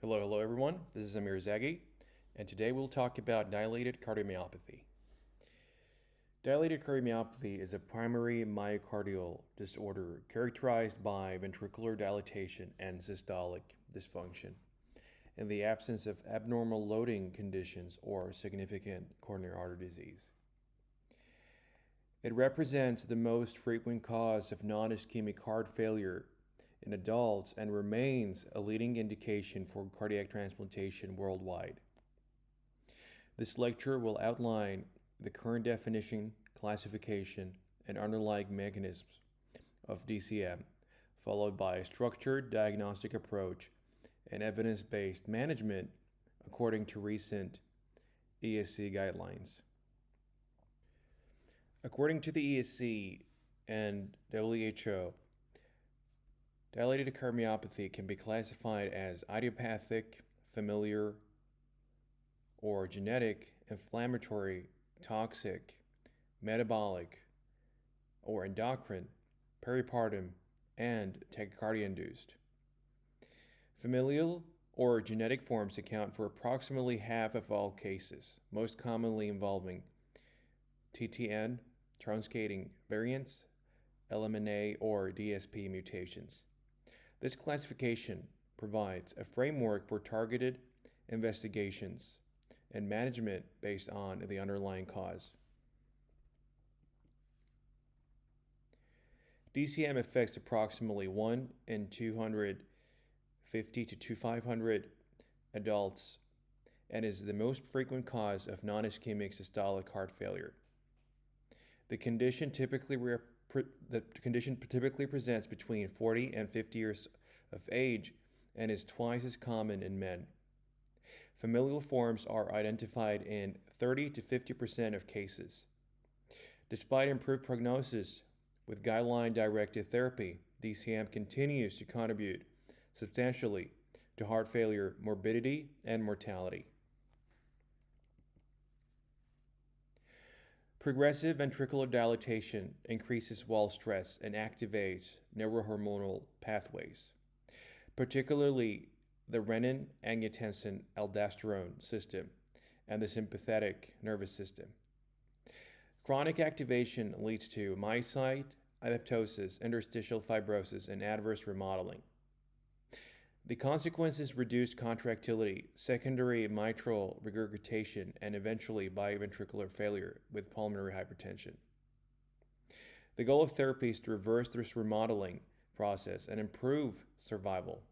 Hello everyone. This is Amir Zaghi, and today we'll talk about dilated cardiomyopathy. Dilated cardiomyopathy is a primary myocardial disorder characterized by ventricular dilatation and systolic dysfunction in the absence of abnormal loading conditions or significant coronary artery disease. It represents the most frequent cause of non-ischemic heart failure in adults and remains a leading indication for cardiac transplantation worldwide. This lecture will outline the current definition, classification, and underlying mechanisms of DCM, followed by a structured diagnostic approach and evidence-based management according to recent ESC guidelines. According to the ESC and WHO, dilated cardiomyopathy can be classified as idiopathic, familiar, or genetic, inflammatory, toxic, metabolic, or endocrine, peripartum, and tachycardia-induced. Familial or genetic forms account for approximately half of all cases, most commonly involving TTN, truncating variants, LMNA, or DSP mutations. This classification provides a framework for targeted investigations and management based on the underlying cause. DCM affects approximately 1 in 250 to 500 adults and is the most frequent cause of non-ischemic systolic heart failure. The condition typically presents between 40 and 50 years of age and is twice as common in men. Familial forms are identified in 30 to 50% of cases. Despite improved prognosis with guideline-directed therapy, DCM continues to contribute substantially to heart failure morbidity and mortality. Progressive ventricular dilatation increases wall stress and activates neurohormonal pathways, particularly the renin-angiotensin-aldosterone system and the sympathetic nervous system. Chronic activation leads to myocyte apoptosis, interstitial fibrosis, and adverse remodeling. The consequences reduced contractility, secondary mitral regurgitation, and eventually biventricular failure with pulmonary hypertension. The goal of therapy is to reverse this remodeling process and improve survival.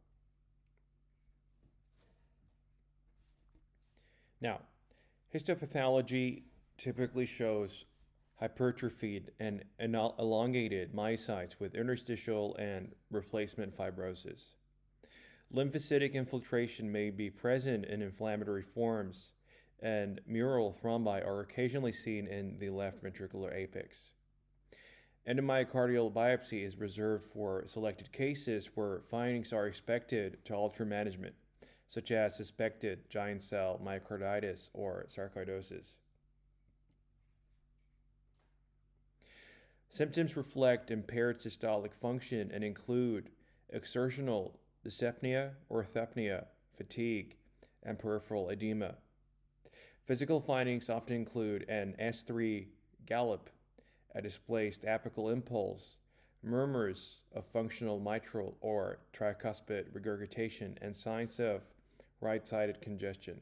Now, histopathology typically shows hypertrophied and elongated myocytes with interstitial and replacement fibrosis. Lymphocytic infiltration may be present in inflammatory forms, and mural thrombi are occasionally seen in the left ventricular apex. Endomyocardial biopsy is reserved for selected cases where findings are expected to alter management, such as suspected giant cell myocarditis or sarcoidosis. Symptoms reflect impaired systolic function and include exertional dyspnea, orthopnea, fatigue, and peripheral edema. Physical findings often include an S3 gallop, a displaced apical impulse, murmurs of functional mitral or tricuspid regurgitation, and signs of right-sided congestion.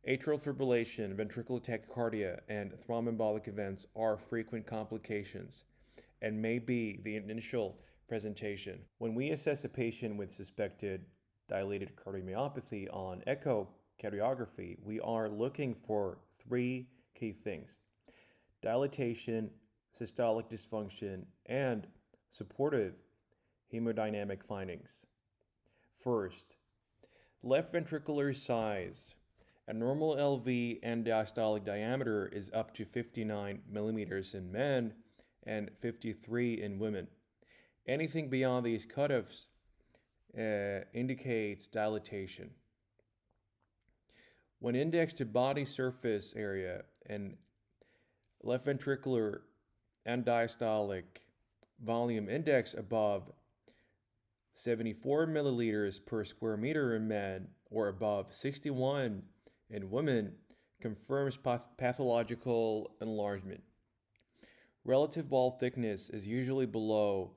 Atrial fibrillation, ventricular tachycardia, and thromboembolic events are frequent complications and may be the initial presentation. When we assess a patient with suspected dilated cardiomyopathy on echocardiography, we are looking for three key things: dilatation, systolic dysfunction, and supportive hemodynamic findings. First, left ventricular size. A normal LV and diastolic diameter is up to 59 millimeters in men and 53 in women. Anything beyond these cutoffs indicates dilatation. When indexed to body surface area and left ventricular and diastolic volume index above 74 milliliters per square meter in men or above 61 in women confirms pathological enlargement. Relative wall thickness is usually below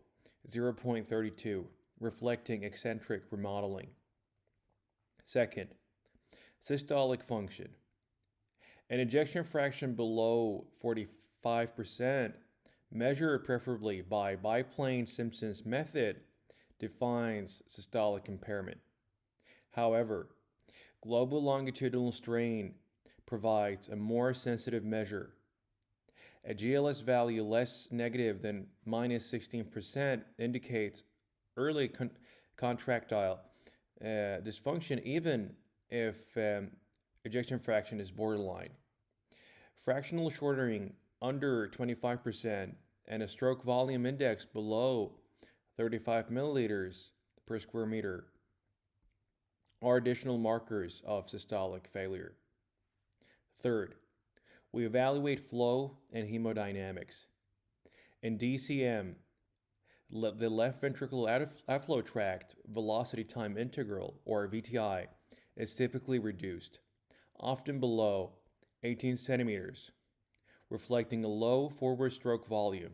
0.32, reflecting eccentric remodeling. Second, systolic function. An ejection fraction below 45%, measured preferably by biplane Simpson's method, defines systolic impairment. However, global longitudinal strain provides a more sensitive measure. A GLS value less negative than minus 16% indicates early contractile dysfunction, even if ejection fraction is borderline. Fractional shortening under 25% and a stroke volume index below 35 milliliters per square meter are additional markers of systolic failure. Third, we evaluate flow and hemodynamics. In DCM, the left ventricular outflow tract velocity time integral, or VTI, is typically reduced, often below 18 centimeters, reflecting a low forward stroke volume.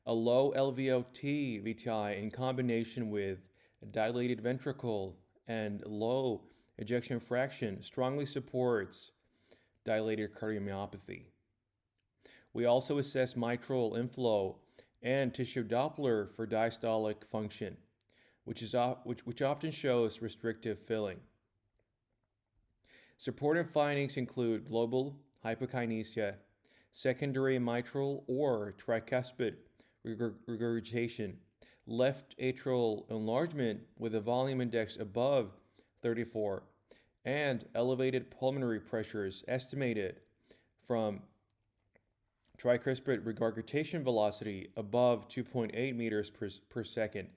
A low LVOT VTI in combination with a dilated ventricle and low ejection fraction strongly supports dilated cardiomyopathy. We also assess mitral inflow and tissue Doppler for diastolic function, which often shows restrictive filling. Supportive findings include global hypokinesia, secondary mitral or tricuspid regurgitation, left atrial enlargement with a volume index above 34, and elevated pulmonary pressures estimated from tricuspid regurgitation velocity above 2.8 meters per second.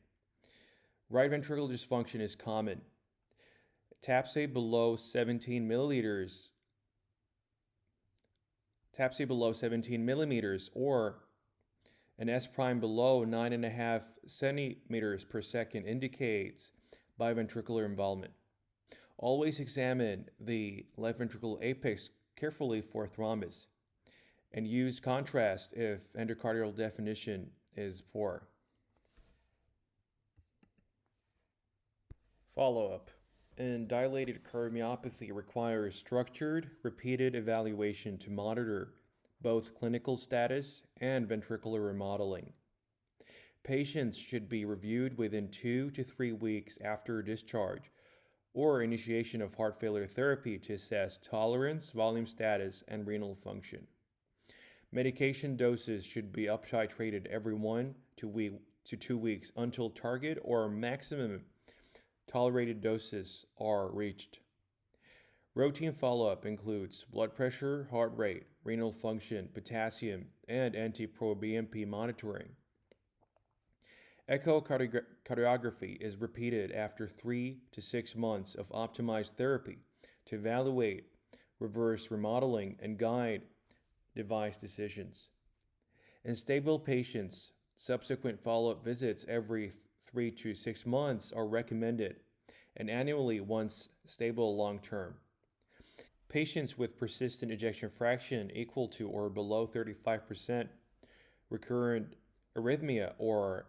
Right ventricular dysfunction is common. TAPSE below 17 millimeters or an S prime below 9.5 centimeters per second indicates biventricular involvement. Always examine the left ventricular apex carefully for thrombus and use contrast if endocardial definition is poor. Follow-up. And dilated cardiomyopathy requires structured, repeated evaluation to monitor both clinical status and ventricular remodeling. Patients should be reviewed within 2 to 3 weeks after discharge or initiation of heart failure therapy to assess tolerance, volume status, and renal function. Medication doses should be uptitrated every 1 to 2 weeks until target or maximum tolerated doses are reached. Routine follow-up includes blood pressure, heart rate, renal function, potassium, and NT-proBNP monitoring. Echocardiography is repeated after 3 to 6 months of optimized therapy to evaluate reverse remodeling and guide device decisions. In stable patients, subsequent follow-up visits every 3 to 6 months are recommended, and annually once stable long-term. Patients with persistent ejection fraction equal to or below 35%, recurrent arrhythmia, or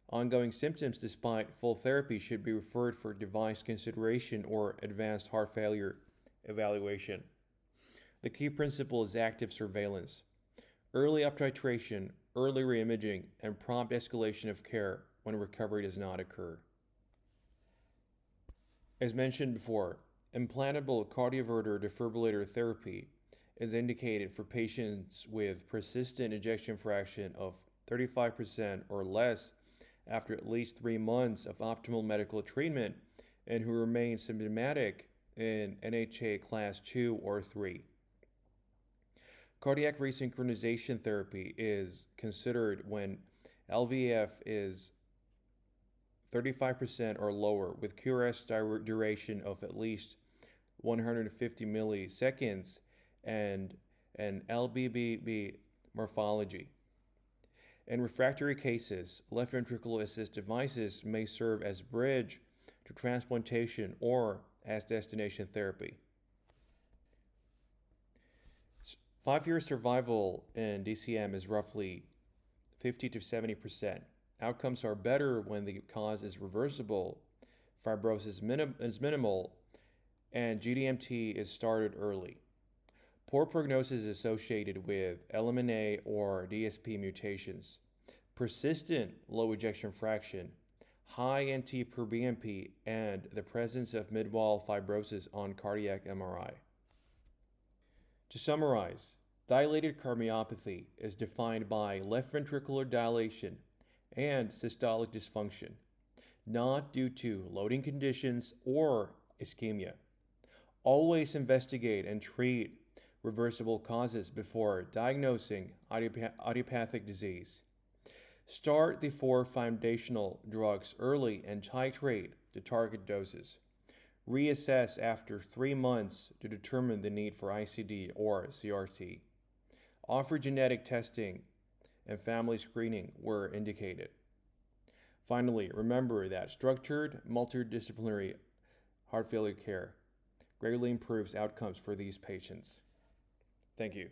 ongoing symptoms despite full therapy should be referred for device consideration or advanced heart failure evaluation. The key principle is active surveillance, early uptitration, early reimaging, and prompt escalation of care when recovery does not occur. As mentioned before, implantable cardioverter defibrillator therapy is indicated for patients with persistent ejection fraction of 35% or less after at least 3 months of optimal medical treatment and who remain symptomatic in NHA class 2 or 3. Cardiac resynchronization therapy is considered when LVEF is 35% or lower with QRS duration of at least 150 milliseconds and an LBBB morphology. In refractory cases, left ventricular assist devices may serve as bridge to transplantation or as destination therapy. 5-year survival in DCM is roughly 50 to 70%. Outcomes are better when the cause is reversible, fibrosis is minimal, and GDMT is started early. Poor prognosis is associated with LMNA or DSP mutations, persistent low ejection fraction, high NT per BNP, and the presence of mid-wall fibrosis on cardiac MRI. To summarize, dilated cardiomyopathy is defined by left ventricular dilation and systolic dysfunction, not due to loading conditions or ischemia. Always investigate and treat reversible causes before diagnosing idiopathic disease. Start the 4 foundational drugs early and titrate to target doses. Reassess after 3 months to determine the need for ICD or CRT. Offer genetic testing and family screening where indicated. Finally, remember that structured, multidisciplinary heart failure care greatly improves outcomes for these patients. Thank you.